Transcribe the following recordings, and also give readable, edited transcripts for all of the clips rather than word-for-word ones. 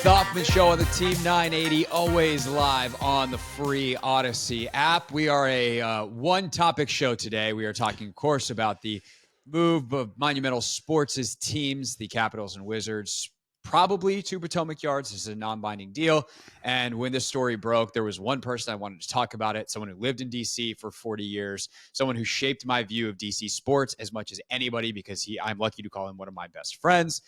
The Hoffman Show on the Team 980, always live on the free Odyssey app. We are a one-topic show today. We are talking, of course, about the move of Monumental Sports' teams, the Capitals and Wizards, probably to Potomac Yards. This is a non-binding deal. And when this story broke, there was one person I wanted to talk about it, someone who lived in D.C. for 40 years, someone who shaped my view of D.C. sports as much as anybody because I'm lucky to call him one of my best friends.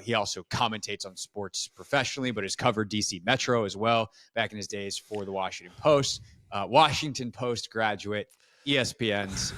He also commentates on sports professionally, but has covered DC Metro as well back in his days for the Washington Post. Washington Post graduate, ESPN's,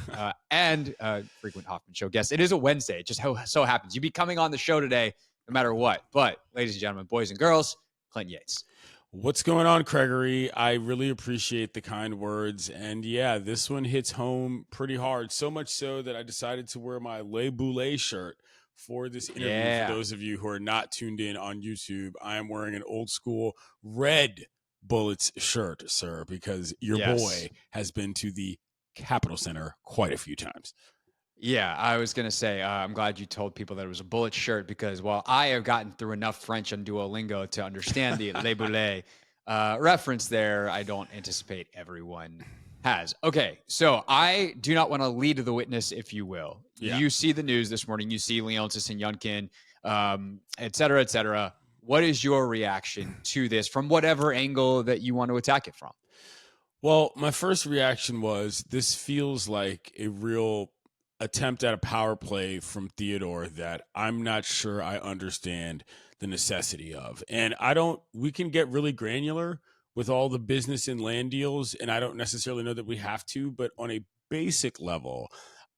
and frequent Hoffman Show guest. It is a Wednesday. It just so happens. You'd be coming on the show today no matter what. But, ladies and gentlemen, boys and girls, Clinton Yates. What's going on, Gregory? I really appreciate the kind words. And yeah, this one hits home pretty hard. So much so that I decided to wear my Le Boulay shirt for this interview. Yeah. For those of you who are not tuned in on YouTube, I am wearing an old school red Bullets shirt, sir, because your boy has been to the Capitol Center quite a few times. Yeah, I was going to say, I'm glad you told people that it was a Bullet shirt because while I have gotten through enough French on Duolingo to understand the Le Boulay reference there, I don't anticipate everyone has. Okay, so I do not want to lead the witness, if you will. Yeah. You see the news this morning. You see Leonsis and Yunkin, et cetera, et cetera. What is your reaction to this from whatever angle that you want to attack it from? Well, my first reaction was this feels like a real attempt at a power play from Theodore that I'm not sure I understand the necessity of. And we can get really granular with all the business and land deals, and I don't necessarily know that we have to, but on a basic level,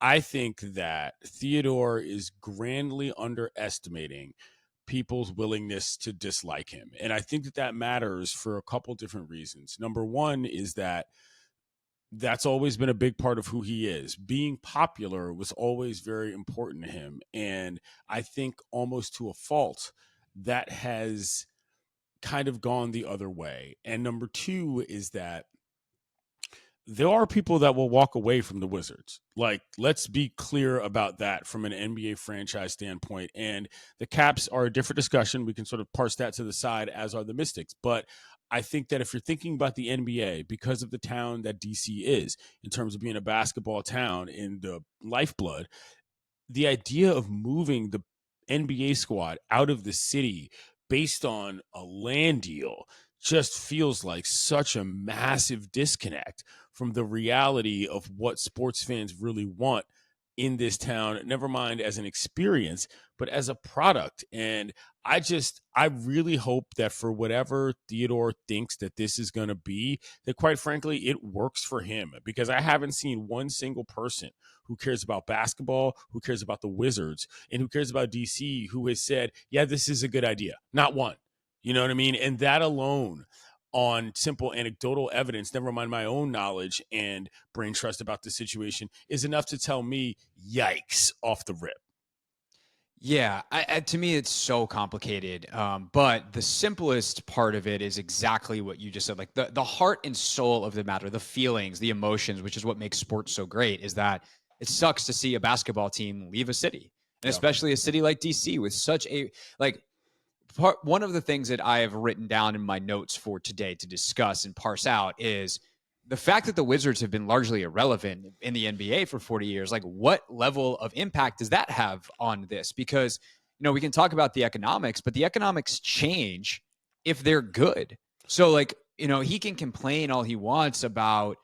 I think that Theodore is grandly underestimating people's willingness to dislike him. And I think that matters for a couple different reasons. Number one is that's always been a big part of who he is. Being popular was always very important to him. And I think almost to a fault that has kind of gone the other way. And number two is that there are people that will walk away from the Wizards. Like, let's be clear about that from an NBA franchise standpoint. And the Caps are a different discussion. We can sort of parse that to the side, as are the Mystics. But I think that if you're thinking about the NBA, because of the town that DC is, in terms of being a basketball town in the lifeblood, the idea of moving the NBA squad out of the city based on a land deal just feels like such a massive disconnect from the reality of what sports fans really want in this town, never mind as an experience, but as a product. And I really hope that for whatever Theodore thinks that this is going to be, that quite frankly, it works for him, because I haven't seen one single person who cares about basketball, who cares about the Wizards, and who cares about DC, who has said, yeah, this is a good idea. Not one. You know what I mean? And that alone, on simple anecdotal evidence, never mind my own knowledge and brain trust about the situation, is enough to tell me, yikes, off the rip. Yeah, to me, it's so complicated. But the simplest part of it is exactly what you just said. Like the heart and soul of the matter, the feelings, the emotions, which is what makes sports so great, is that it sucks to see a basketball team leave a city, and especially a city like DC with such a one of the things that I have written down in my notes for today to discuss and parse out is the fact that the Wizards have been largely irrelevant in the NBA for 40 years. Like, what level of impact does that have on this? Because, we can talk about the economics, but the economics change if they're good. So, he can complain all he wants about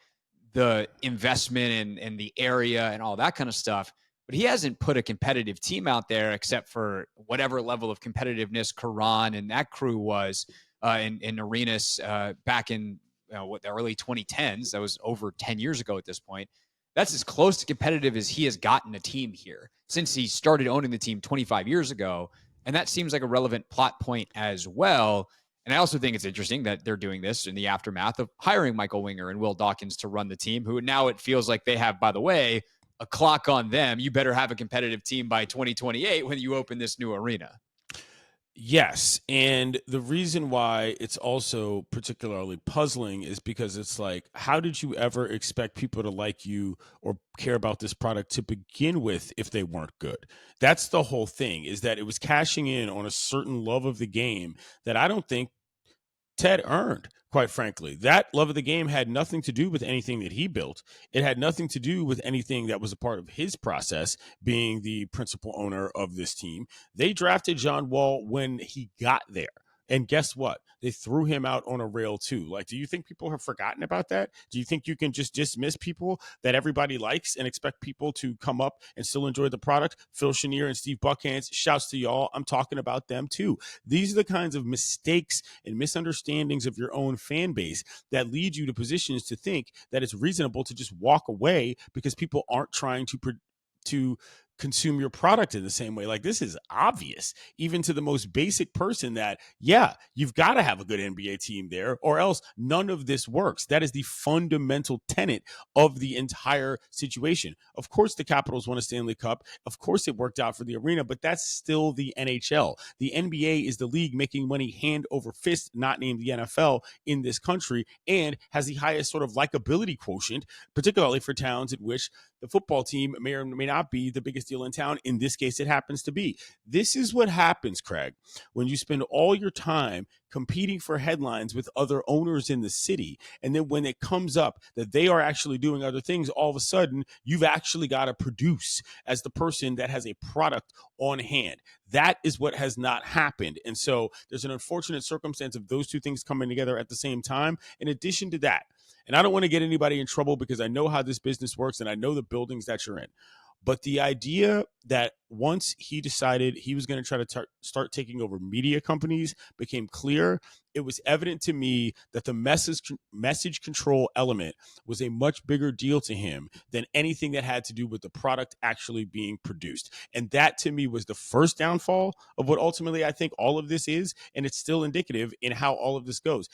the investment and the area and all that kind of stuff, but he hasn't put a competitive team out there except for whatever level of competitiveness Karan and that crew was in Arenas back in the early 2010s. That was over 10 years ago at this point. That's as close to competitive as he has gotten a team here since he started owning the team 25 years ago. And that seems like a relevant plot point as well. And I also think it's interesting that they're doing this in the aftermath of hiring Michael Winger and Will Dawkins to run the team, who now it feels like they have, by the way, a clock on them. You better have a competitive team by 2028 when you open this new arena. Yes. And the reason why it's also particularly puzzling is because it's like, how did you ever expect people to like you or care about this product to begin with if they weren't good? That's the whole thing, is that it was cashing in on a certain love of the game that I don't think Ted earned, quite frankly. That love of the game had nothing to do with anything that he built. It had nothing to do with anything that was a part of his process, being the principal owner of this team. They drafted John Wall when he got there. And guess what? They threw him out on a rail too. Like, do you think people have forgotten about that? Do you think you can just dismiss people that everybody likes and expect people to come up and still enjoy the product? Phil Chenier and Steve Buckhands, shouts to y'all. I'm talking about them too. These are the kinds of mistakes and misunderstandings of your own fan base that lead you to positions to think that it's reasonable to just walk away because people aren't trying to consume your product in the same way. Like, this is obvious, even to the most basic person, that, yeah, you've got to have a good NBA team there, or else none of this works. That is the fundamental tenet of the entire situation. Of course, the Capitals won a Stanley Cup. Of course, it worked out for the arena, but that's still the NHL. The NBA is the league making money hand over fist, not named the NFL, in this country, and has the highest sort of likability quotient, particularly for towns in which the football team may or may not be the biggest deal in town. In this case, it happens to be. This is what happens, Craig, when you spend all your time competing for headlines with other owners in the city. And then when it comes up that they are actually doing other things, all of a sudden, you've actually got to produce as the person that has a product on hand. That is what has not happened. And so there's an unfortunate circumstance of those two things coming together at the same time. In addition to that, and I don't want to get anybody in trouble because I know how this business works and I know the buildings that you're in. But the idea that once he decided he was going to try to start taking over media companies became clear, it was evident to me that the message control element was a much bigger deal to him than anything that had to do with the product actually being produced. And that to me was the first downfall of what ultimately I think all of this is. And it's still indicative in how all of this goes.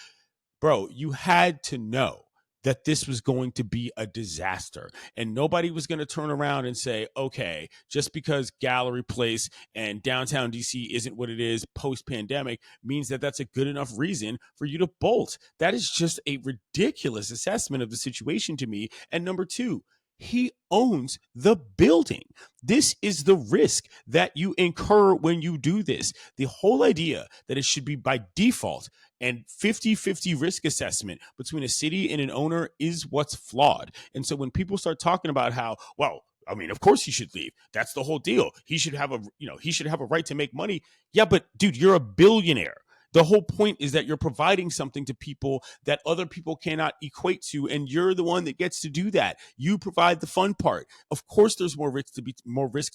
Bro, you had to know that this was going to be a disaster. And nobody was going to turn around and say, okay, just because Gallery Place and downtown DC isn't what it is post-pandemic means that that's a good enough reason for you to bolt. That is just a ridiculous assessment of the situation to me. And number two, he owns the building. This is the risk that you incur when you do this. The whole idea that it should be by default and 50-50 risk assessment between a city and an owner is what's flawed. And so when people start talking about how, well, I mean, of course he should leave. That's the whole deal. He should have a right to make money. Yeah, but dude, you're a billionaire. The whole point is that you're providing something to people that other people cannot equate to, and you're the one that gets to do that. You provide the fun part. Of course, there's more risk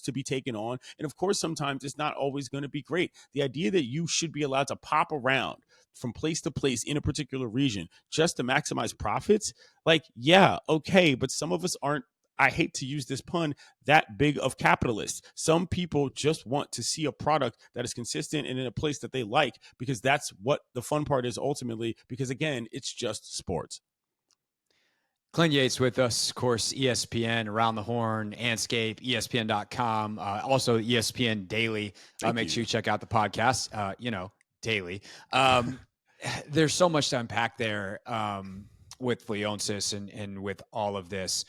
to be taken on, and of course, sometimes it's not always going to be great. The idea that you should be allowed to pop around from place to place in a particular region just to maximize profits, like, yeah, okay, but some of us aren't, I hate to use this pun, that big of capitalists. Some people just want to see a product that is consistent and in a place that they like, because that's what the fun part is ultimately, because again, it's just sports. Clinton Yates with us, of course, ESPN, Around the Horn, Anscape, ESPN.com, also ESPN Daily. Make sure you check out the podcast, daily. There's so much to unpack there with Leonsis and with all of this.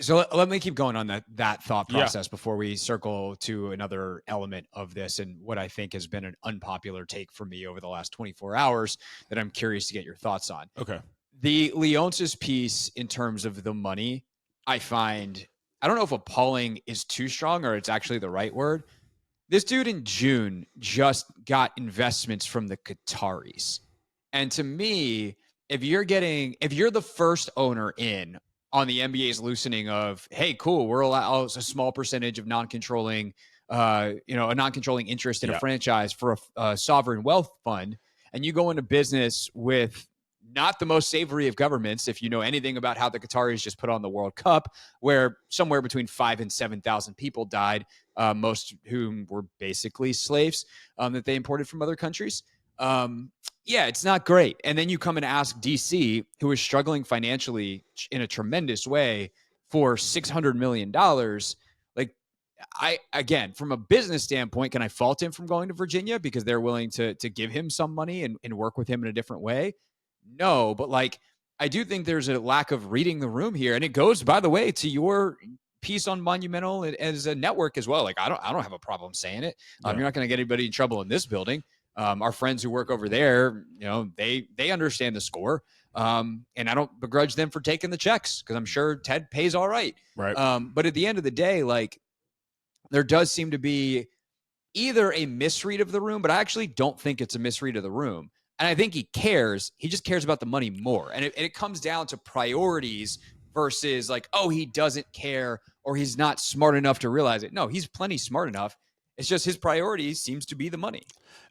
So let me keep going on that thought process before we circle to another element of this and what I think has been an unpopular take for me over the last 24 hours that I'm curious to get your thoughts on. Okay. The Leonsis piece in terms of the money, I find, I don't know if appalling is too strong or it's actually the right word. This dude in June just got investments from the Qataris. And to me, if you're the first owner in on the NBA's loosening of, hey, cool, we're allowed a small percentage of non-controlling, a non-controlling interest in a franchise for a sovereign wealth fund, and you go into business with not the most savory of governments, if you know anything about how the Qataris just put on the World Cup, where somewhere between 5,000 and 7,000 people died, most of whom were basically slaves that they imported from other countries. It's not great. And then you come and ask DC, who is struggling financially in a tremendous way, for $600 million. Like, again, from a business standpoint, can I fault him from going to Virginia because they're willing to give him some money and work with him in a different way? No, but like I do think there's a lack of reading the room here, and it goes, by the way, to your piece on Monumental as a network as well. Like I don't have a problem saying it. Yeah. You're not going to get anybody in trouble in this building. Our friends who work over there, they understand the score, and I don't begrudge them for taking the checks because I'm sure Ted pays all right. Right. But at the end of the day, like there does seem to be either a misread of the room, but I actually don't think it's a misread of the room. And I think he cares. He just cares about the money more. And it comes down to priorities versus like, oh, he doesn't care or he's not smart enough to realize it. No, he's plenty smart enough. It's just his priority seems to be the money.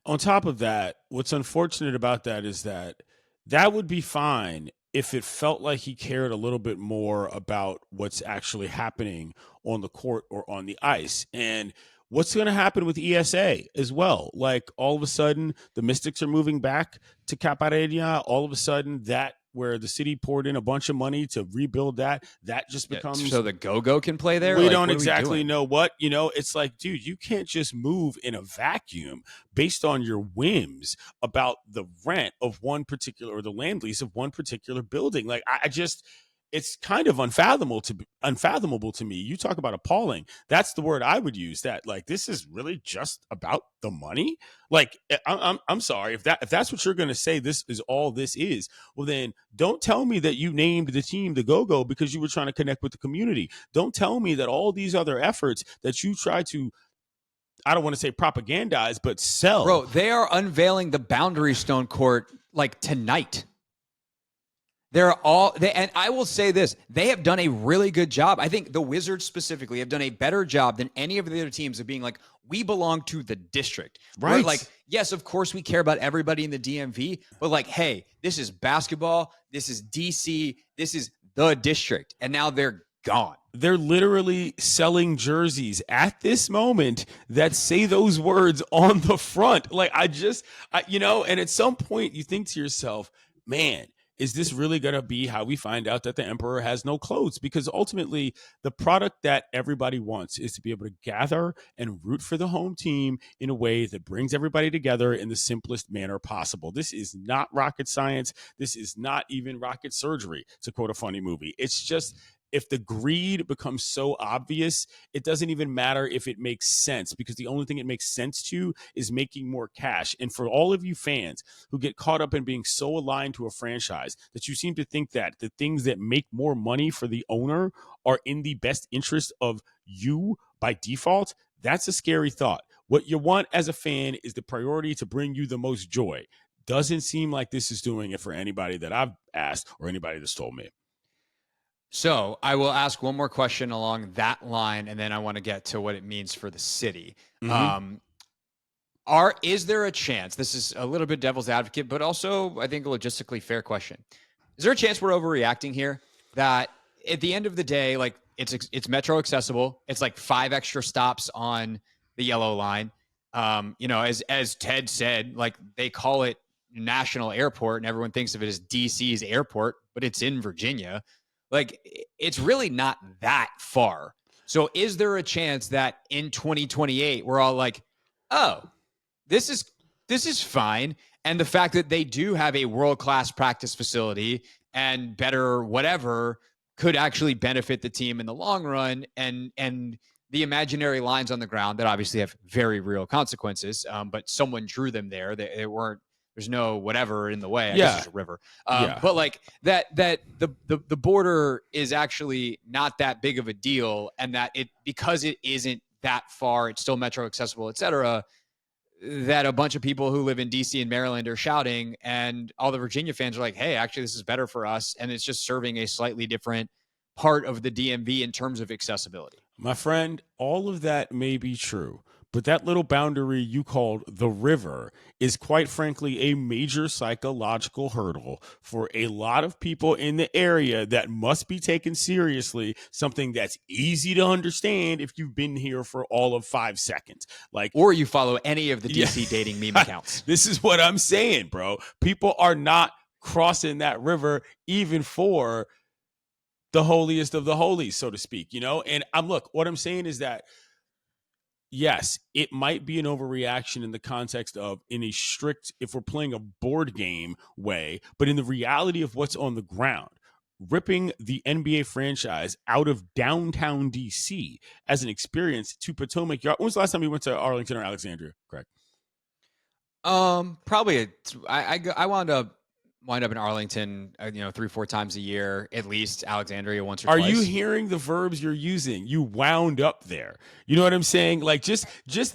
On top of that, what's unfortunate about that is that would be fine if it felt like he cared a little bit more about what's actually happening on the court or on the ice. And what's going to happen with ESA as well? Like all of a sudden, the Mystics are moving back to Caparedia. All of a sudden, that where the city poured in a bunch of money to rebuild that just becomes so the go-go can play there. We like, don't exactly know what, it's like, dude, you can't just move in a vacuum based on your whims about the rent of one particular or the land lease of one particular building. Like I just it's kind of unfathomable to me. You talk about appalling. That's the word I would use. That like this is really just about the money. Like I'm sorry if that's what you're going to say. This is all this is. Well, then don't tell me that you named the team the Go-Go because you were trying to connect with the community. Don't tell me that all these other efforts that you try to, I don't want to say propagandize, but sell. Bro, they are unveiling the Boundary Stone court like tonight. And I will say this, they have done a really good job. I think the Wizards specifically have done a better job than any of the other teams of being like, we belong to the district. Right. Like, yes, of course we care about everybody in the DMV, but like, hey, this is basketball. This is DC. This is the district. And now they're gone. They're literally selling jerseys at this moment that say those words on the front. Like and at some point you think to yourself, man, is this really going to be how we find out that the emperor has no clothes? Because ultimately, the product that everybody wants is to be able to gather and root for the home team in a way that brings everybody together in the simplest manner possible. This is not rocket science. This is not even rocket surgery, to quote a funny movie. It's just, if the greed becomes so obvious, it doesn't even matter if it makes sense, because the only thing it makes sense to is making more cash. And for all of you fans who get caught up in being so aligned to a franchise that you seem to think that the things that make more money for the owner are in the best interest of you by default, that's a scary thought. What you want as a fan is the priority to bring you the most joy. Doesn't seem like this is doing it for anybody that I've asked or anybody that's told me. So I will ask one more question along that line, and then I want to get to what it means for the city. Mm-hmm. Is there a chance, this is a little bit devil's advocate, but also I think a logistically fair question. Is there a chance we're overreacting here? That at the end of the day, like it's metro accessible. It's like 5 extra stops on the yellow line. As Ted said, like they call it National Airport and everyone thinks of it as DC's airport, but it's in Virginia. Like, it's really not that far. So is there a chance that in 2028, we're all like, oh, this is fine. And the fact that they do have a world-class practice facility and better whatever could actually benefit the team in the long run. And the imaginary lines on the ground that obviously have very real consequences, but someone drew them there. They weren't, there's no whatever in the way. I guess there's a river. But like that the border is actually not that big of a deal, and that because it isn't that far, it's still metro accessible, et cetera, that a bunch of people who live in DC and Maryland are shouting, and all the Virginia fans are like, hey, actually this is better for us. And it's just serving a slightly different part of the DMV in terms of accessibility. My friend, all of that may be true. But that little boundary you called the river is quite frankly a major psychological hurdle for a lot of people in the area that must be taken seriously, something that's easy to understand if you've been here for all of 5 seconds. Or you follow any of the DC dating meme accounts. This is what I'm saying, bro. People are not crossing that river even for the holiest of the holies, so to speak, And what I'm saying is that yes, it might be an overreaction in the context of in a strict, if we're playing a board game way, but in the reality of what's on the ground, ripping the NBA franchise out of downtown DC as an experience to Potomac Yard. When was the last time you went to Arlington or Alexandria? Correct. Probably I wound up in Arlington, 3-4 times a year at least. Alexandria once or Are twice. you hearing the verbs you're using? You wound up there. You know what I'm saying? Like just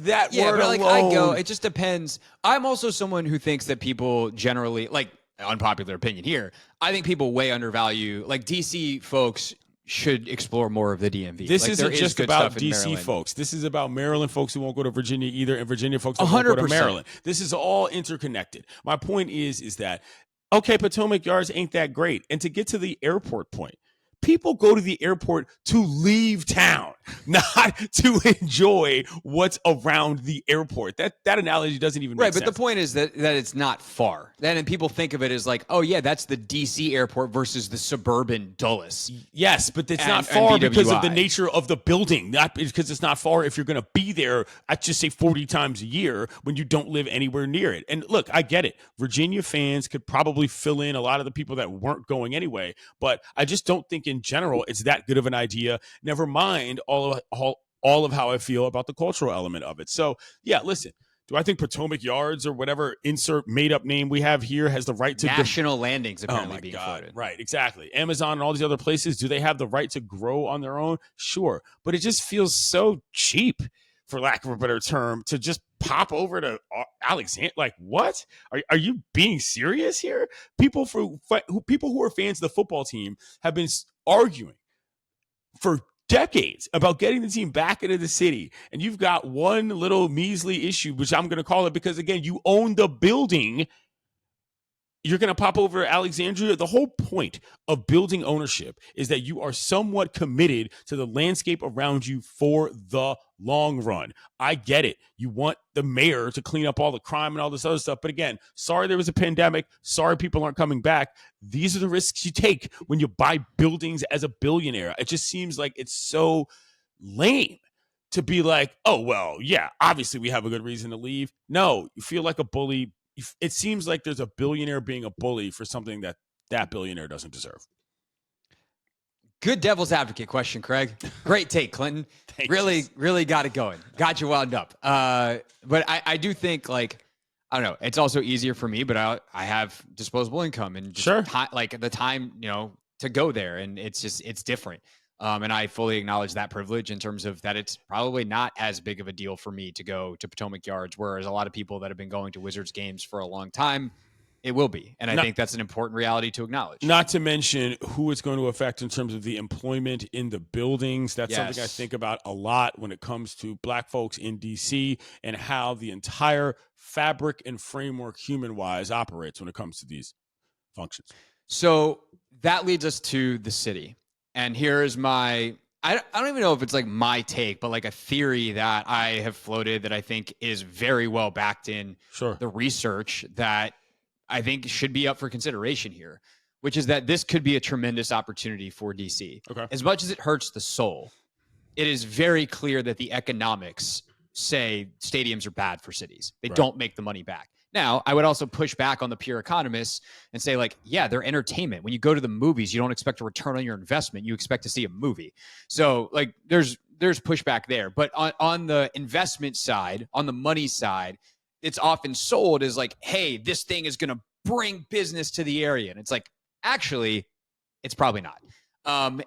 that word but like alone. I go. It just depends. I'm also someone who thinks that people generally, like, unpopular opinion here, I think people way undervalue, like, DC folks should explore more of the DMV. This like, isn't is just good about stuff in DC Maryland. folks. This is about Maryland folks who won't go to Virginia either, and Virginia folks who won't go to 100%. Maryland. This is all interconnected. My point is that, okay, Potomac Yards ain't that great. And to get to the airport point, people go to the airport to leave town, not to enjoy what's around the airport. That analogy doesn't even make Right, but sense. the point is that it's not far. And people think of it as like, oh yeah, that's the DC airport versus the suburban Dulles. Yes, but it's not And far because of the BWI. nature of the building. Not because it's not far if you're going to be there, I'd just say 40 times a year when you don't live anywhere near it. And look, I get it. Virginia fans could probably fill in a lot of the people that weren't going anyway, but I just don't think in general it's that good of an idea. Never mind all of how I feel about the cultural element of it. So, yeah, listen. Do I think Potomac Yards or whatever insert made-up name we have here has the right to National Landings apparently oh my being God. floated. Right, exactly. Amazon and all these other places, do they have the right to grow on their own? Sure. But it just feels so cheap, for lack of a better term, to just pop over to Alexander. Like, what? Are you being serious here? People who are fans of the football team have been arguing for decades about getting the team back into the city, and you've got one little measly issue, which I'm going to call it because, again, you own the building. You're going to pop over Alexandria. The whole point of building ownership is that you are somewhat committed to the landscape around you for the long run. I get it. You want the mayor to clean up all the crime and all this other stuff. But again, sorry there was a pandemic. Sorry people aren't coming back. These are the risks you take when you buy buildings as a billionaire. It just seems like it's so lame to be like, oh, well, yeah, obviously we have a good reason to leave. No, you feel like a bully. It seems like there's a billionaire being a bully for something that billionaire doesn't deserve. Good devil's advocate question, Craig. Great take, Clinton. Really got it going. Got you wound up. But I do think, like, I don't know, it's also easier for me, but I have disposable income and just Sure. like the time, to go there. And it's different. And I fully acknowledge that privilege in terms of that it's probably not as big of a deal for me to go to Potomac Yards, whereas a lot of people that have been going to Wizards games for a long time, it will be. And I think that's an important reality to acknowledge. Not to mention who it's going to affect in terms of the employment in the buildings. That's something I think about a lot when it comes to Black folks in DC and how the entire fabric and framework human-wise operates when it comes to these functions. So that leads us to the city. And here's my, I don't even know if it's like my take, but like a theory that I have floated that I think is very well backed in the research that I think should be up for consideration here, which is that this could be a tremendous opportunity for DC. Okay. As much as it hurts the soul, it is very clear that the economics say stadiums are bad for cities. They don't make the money back. Now, I would also push back on the pure economists and say, like, yeah, they're entertainment. When you go to the movies, you don't expect a return on your investment. You expect to see a movie. So, like, there's pushback there. But on the investment side, on the money side, it's often sold as like, hey, this thing is going to bring business to the area. And it's like, actually, it's probably not.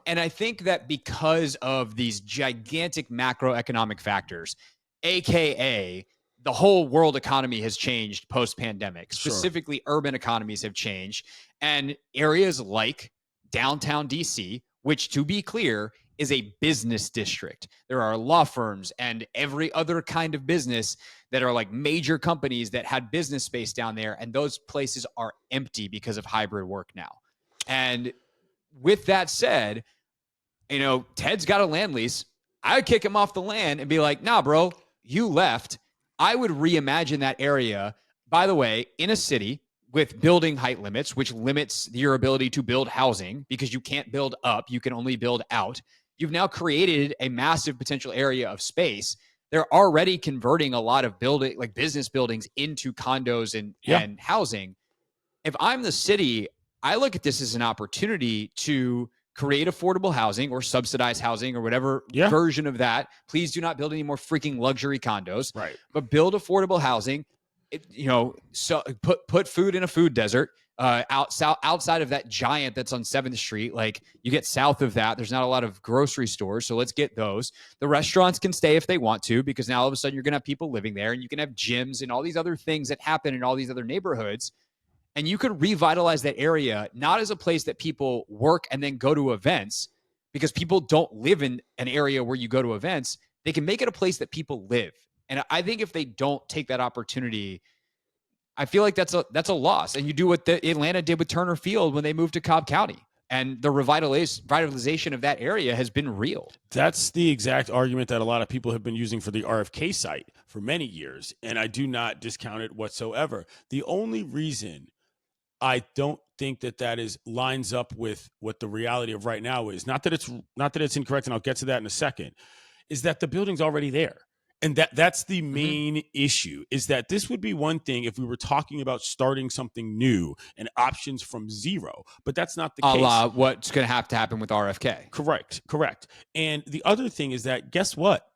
And I think that because of these gigantic macroeconomic factors, AKA the whole world economy has changed post-pandemic. Specifically, urban economies have changed. And areas like downtown DC, which, to be clear, is a business district. There are law firms and every other kind of business that are like major companies that had business space down there. And those places are empty because of hybrid work now. And with that said, Ted's got a land lease. I would kick him off the land and be like, nah, bro, you left. I would reimagine that area, by the way, in a city with building height limits, which limits your ability to build housing because you can't build up. You can only build out. You've now created a massive potential area of space. they're already converting a lot of business buildings into condos and housing. If I'm the city, I look at this as an opportunity to create affordable housing or subsidized housing or whatever version of that. Please do not build any more freaking luxury condos, right? But build affordable housing. So put food in a food desert outside of that giant that's on 7th Street. Like, you get south of that, there's not a lot of grocery stores, so let's get those. The restaurants can stay if they want to, because now all of a sudden you're going to have people living there, and you can have gyms and all these other things that happen in all these other neighborhoods. And you could revitalize that area, not as a place that people work and then go to events, because people don't live in an area where you go to events. They can make it a place that people live. And I think if they don't take that opportunity, I feel like that's a loss. And you do what the Atlanta did with Turner Field when they moved to Cobb County. And the revitalization of that area has been real. That's the exact argument that a lot of people have been using for the RFK site for many years. And I do not discount it whatsoever. The only reason I don't think that is lines up with what the reality of right now is, not that it's incorrect, and I'll get to that in a second, is that the building's already there. And that's the main issue, is that this would be one thing if we were talking about starting something new and options from zero, but that's not the case. What's going to have to happen with RFK. Correct. And the other thing is that, guess what?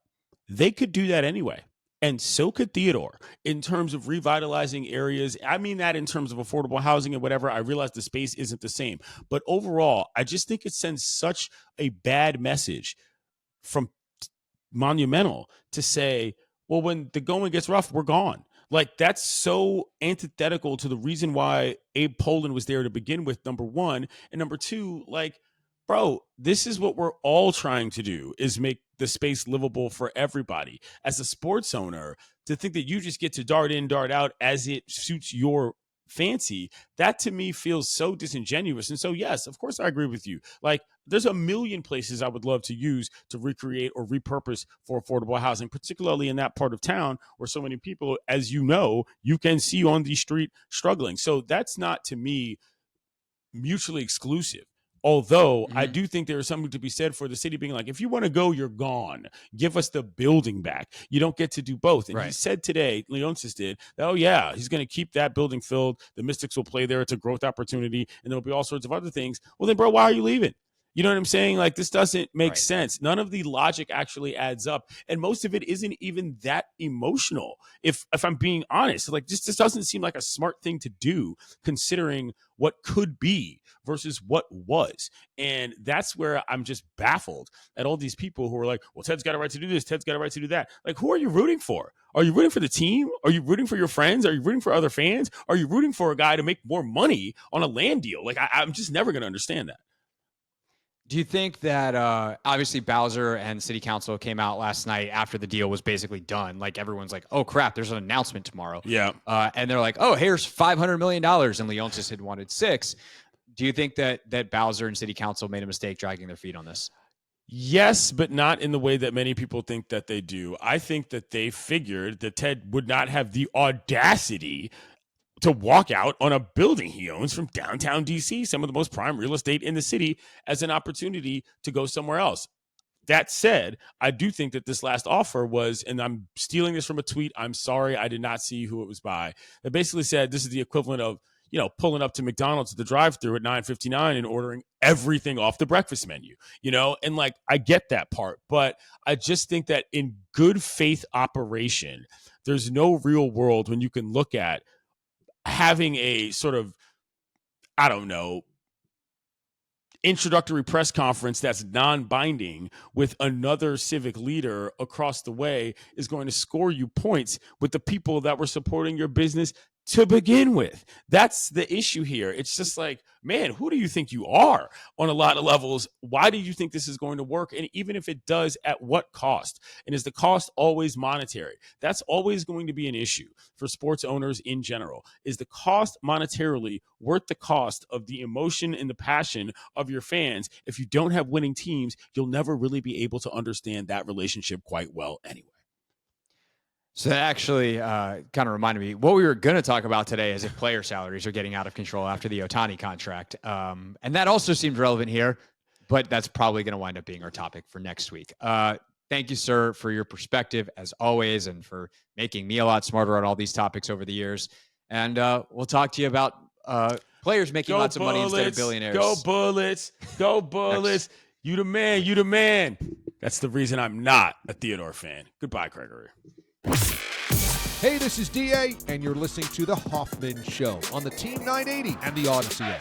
They could do that anyway. And so could Theodore, in terms of revitalizing areas. I mean that in terms of affordable housing and whatever. I realize the space isn't the same. But overall, I just think it sends such a bad message from Monumental to say, well, when the going gets rough, we're gone. Like, that's so antithetical to the reason why Abe Poland was there to begin with, number one. And number two, like, bro, this is what we're all trying to do, is make the space livable for everybody. As a sports owner, to think that you just get to dart in, dart out as it suits your fancy, that to me feels so disingenuous. And so, yes, of course I agree with you. Like, there's a million places I would love to use to recreate or repurpose for affordable housing, particularly in that part of town where so many people, as you know, you can see on the street struggling. So that's not, to me, mutually exclusive. Although I do think there is something to be said for the city being like, if you want to go, you're gone. Give us the building back. You don't get to do both. And he said today, Leonsis did, that, oh yeah, he's going to keep that building filled. The Mystics will play there. It's a growth opportunity. And there'll be all sorts of other things. Well then, bro, why are you leaving? You know what I'm saying? Like, this doesn't make sense. None of the logic actually adds up. And most of it isn't even that emotional. If I'm being honest, like, this doesn't seem like a smart thing to do, considering what could be versus what was. And that's where I'm just baffled at all these people who are like, well, Ted's got a right to do this. Ted's got a right to do that. Like, who are you rooting for? Are you rooting for the team? Are you rooting for your friends? Are you rooting for other fans? Are you rooting for a guy to make more money on a land deal? Like, I'm just never going to understand that. Do you think that obviously Bowser and City Council came out last night after the deal was basically done? Like, everyone's like, oh, crap, there's an announcement tomorrow. Yeah. And they're like, oh, here's $500 million. And Leonsis had wanted $6 million. Do you think that Bowser and City Council made a mistake dragging their feet on this? Yes, but not in the way that many people think that they do. I think that they figured that Ted would not have the audacity to walk out on a building he owns from downtown DC, some of the most prime real estate in the city, as an opportunity to go somewhere else. That said, I do think that this last offer was, and I'm stealing this from a tweet, I'm sorry, I did not see who it was by, that basically said this is the equivalent of, you know, pulling up to McDonald's at the drive-thru at 9:59 and ordering everything off the breakfast menu, you know? And like, I get that part, but I just think that in good faith operation, there's no real world when you can look at having a sort of, I don't know, introductory press conference that's non-binding with another civic leader across the way is going to score you points with the people that were supporting your business to begin with. That's the issue here. It's just like, man, who do you think you are on a lot of levels? Why do you think this is going to work? And even if it does, at what cost? And is the cost always monetary? That's always going to be an issue for sports owners in general. Is the cost monetarily worth the cost of the emotion and the passion of your fans? If you don't have winning teams, you'll never really be able to understand that relationship quite well anyway. So that actually kind of reminded me, what we were going to talk about today is if player salaries are getting out of control after the Ohtani contract. And that also seems relevant here, but that's probably going to wind up being our topic for next week. Thank you, sir, for your perspective as always, and for making me a lot smarter on all these topics over the years. And we'll talk to you about players making lots of money instead of billionaires. Go Bullets. Go Bullets. You the man. You the man. That's the reason I'm not a Theodore fan. Goodbye, Gregory. Hey, this is DA, and you're listening to The Hoffman Show on the Team 980 and the Odyssey app.